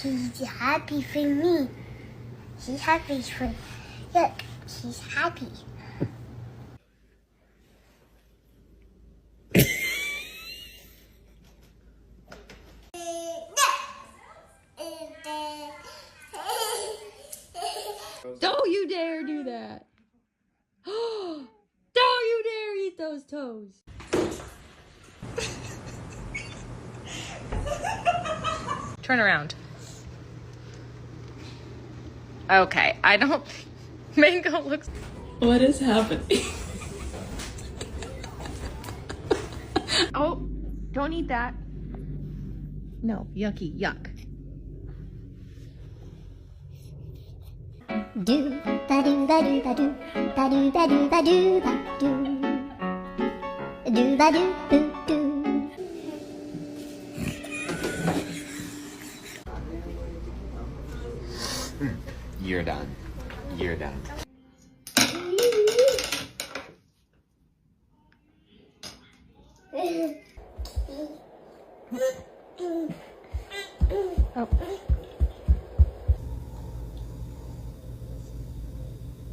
She's happy for me. She's happy for... Look, she's happy. Don't you dare do that. Don't you dare eat those toes. Turn around. Okay, I don't... Mango looks... What is happening? Oh, don't eat that. No, yucky, yuck. Do ba do ba do ba do ba do ba do ba do ba do ba do boo do. You're done. You're done. Oh.